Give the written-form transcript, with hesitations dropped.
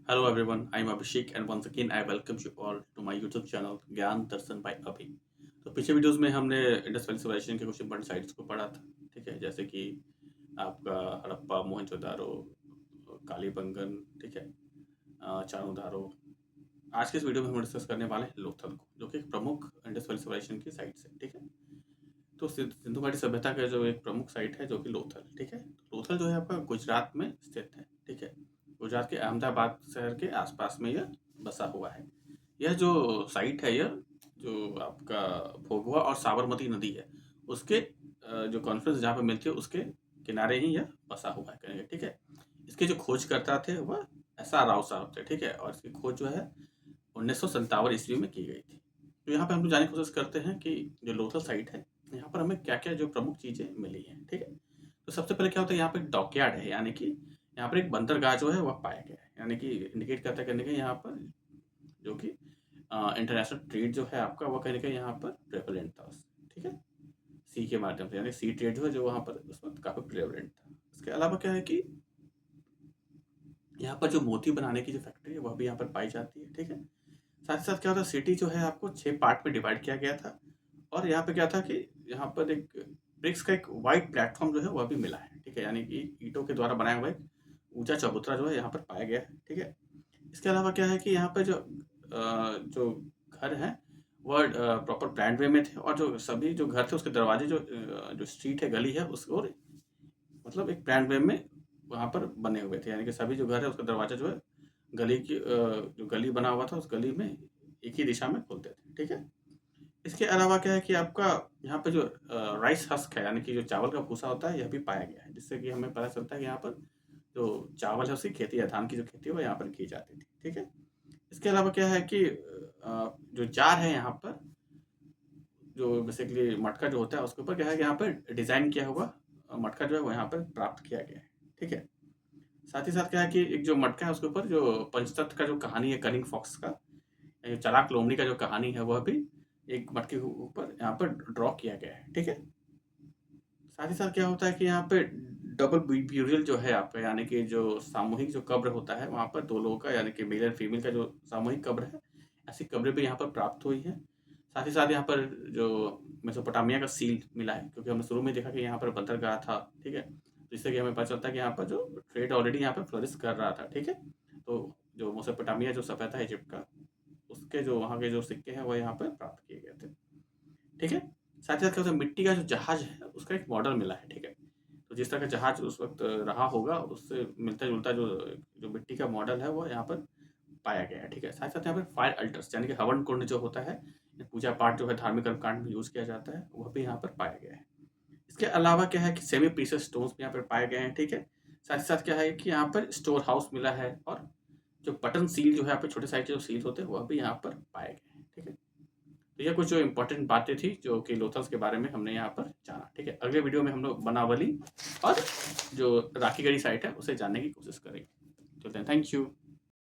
Hello everyone, I'm Abhishek and once again I welcome you all to my YouTube channel ज्ञान दर्शन bye अभि। तो पिछले videos में हमने इंडस वैली सिविलाइजेशन के कुछ इंपॉर्टेंट साइट्स को पढ़ा था। ठीक है, जैसे कि आपका हड़प्पा, मोहनजोदारो, कालीबंगन, ठीक है, चारधारो। आज के इस वीडियो में हम डिस्कस करने वाले हैं लोथल को, जो कि एक प्रमुख इंडस वैली सिविलाइजेशन की साइट्स है। ठीक है, तो सिंधु घाटी सभ्यता का जो एक प्रमुख साइट है जो कि लोथल। ठीक है, लोथल जो है आपका गुजरात में स्थित है। ठीक है, गुजरात के अहमदाबाद शहर के आसपास में यह बसा हुआ है। यह जो साइट है, यह जो आपका भोगवा और साबरमती नदी है उसके जो कॉन्फ्रेंस जहाँ पे मिलती है उसके किनारे ही यह बसा हुआ है करेंगे। ठीक है, इसके जो खोजकर्ता थे वह एस आर राव साहब थे। ठीक है, और इसकी खोज जो है 1957 ईस्वी में की गई थी। तो यहाँ पे हम लोग जानने की कोशिश करते हैं कि जो लोथल साइट है यहाँ पर हमें क्या क्या जो प्रमुख चीज़ें मिली हैं। ठीक है, तो सबसे पहले क्या होता है, यहाँ पे डॉकयार्ड है, यानी कि यहाँ पर एक बंदरगाह जो है वह पाया गया है, यानी कि इंडिकेट करता है करने के यहाँ पर जो कि इंटरनेशनल ट्रेड जो है आपका वह कहीं ना कहीं यहाँ पर प्रेवलेंट था ठीक है, सी के माध्यम से, यानी सी ट्रेड जो है जो वहाँ पर उस वक्त काफ़ी प्रेवलेंट था। इसके अलावा क्या है कि यहाँ पर जो मोती बनाने की जो फैक्ट्री है वह भी यहाँ पर पाई जाती है। ठीक है, साथ ही साथ क्या होता है, सिटी जो है आपको 6 पार्ट में डिवाइड किया गया था। और यहाँ पे क्या था कि यहाँ पर एक ब्रिक्स का एक वाइड प्लेटफॉर्म जो है वह भी मिला है। ठीक है, यानी कि ईंटों के द्वारा बनाया हुआ एक ऊंचा चबूतरा जो है यहाँ पर पाया गया है। ठीक है, इसके अलावा क्या है कि यहाँ पे जो घर हैं वह प्रॉपर प्लान वे में थे, और जो सभी जो घर थे उसके दरवाजे जो स्ट्रीट है, गली है, उस और मतलब एक प्लान वे में वहाँ पर बने हुए थे, यानी कि सभी जो घर है उसका दरवाजा जो है गली की जो गली बना हुआ था उस गली में एक ही दिशा में खोलते थे। ठीक है, इसके अलावा क्या है कि आपका यहाँ पे जो राइस हस्क है, यानी कि जो चावल का भूसा होता है, यह भी पाया गया है, जिससे कि हमें पता चलता है कि यहाँ पर जो चावल है उसकी खेती या धान की जो खेती है वो यहाँ पर की जाती थी। ठीक है, इसके अलावा क्या है कि जो जार है यहाँ पर, जो बेसिकली मटका जो होता है उसके ऊपर क्या है कि यहाँ पर डिज़ाइन किया हुआ मटका जो है वो यहाँ पर प्राप्त किया गया है। ठीक है, साथ ही साथ क्या है कि एक जो मटका है उसके ऊपर जो पंचतत्व का जो कहानी है, कनिंग फॉक्स का, चालाक लोमड़ी का जो कहानी है वह भी एक मटके के ऊपर यहाँ पर ड्रॉ किया गया है। ठीक है, साथ ही साथ क्या होता है कि यहाँ पे डबल ब्यूरियल जो है आपका, यानी कि जो सामूहिक जो कब्र होता है वहाँ पर दो लोगों का, यानी कि मेल और फीमेल का जो सामूहिक कब्र है, ऐसी कब्रें भी यहाँ पर प्राप्त हुई है। साथ ही साथ यहाँ पर जो मेसोपोटामिया का सील मिला है, क्योंकि हमने शुरू में देखा कि यहाँ पर बंदरगाह था। ठीक है, जिससे कि हमें पता चलता है कि यहाँ पर जो ट्रेड ऑलरेडी यहाँ पर फ्लोरिश कर रहा था। ठीक है, तो जो मेसोपोटामिया जो सभ्यता है इजिप्ट का, उसके जो वहाँ के जो सिक्के हैं वो यहाँ पर प्राप्त किए गए थे। ठीक है, साथ ही साथ क्या होता है, मिट्टी का जो जहाज है उसका एक मॉडल मिला है। ठीक है, तो जिस तरह का जहाज उस वक्त रहा होगा उससे मिलता जुलता जो जो मिट्टी का मॉडल है वो यहाँ पर पाया गया है। ठीक है, साथ साथ यहाँ पर फायर अल्टर्स, यानी कि हवन कुंड जो होता है, पूजा पाठ जो है धार्मिक कर्मकांड में यूज किया जाता है, वह भी यहाँ पर पाया गया है। इसके अलावा क्या है कि सेमी प्रीशियस स्टोन्स भी यहाँ पर पाए गए हैं। ठीक है, साथ ही साथ क्या है कि यहाँ पर स्टोर हाउस मिला है, और जो बटन सील जो है यहाँ पे छोटे साइज जो सील होते हैं वह भी यहाँ पर पाए गए हैं। ठीक है, तो ये कुछ जो इंपॉर्टेंट बातें थी जो कि लोथल्स के बारे में हमने यहाँ पर जाना। ठीक है, अगले वीडियो में हम लोग बनावली और जो राखीगढ़ी साइट है उसे जानने की कोशिश करेंगे। चलते हैं, थैंक यू।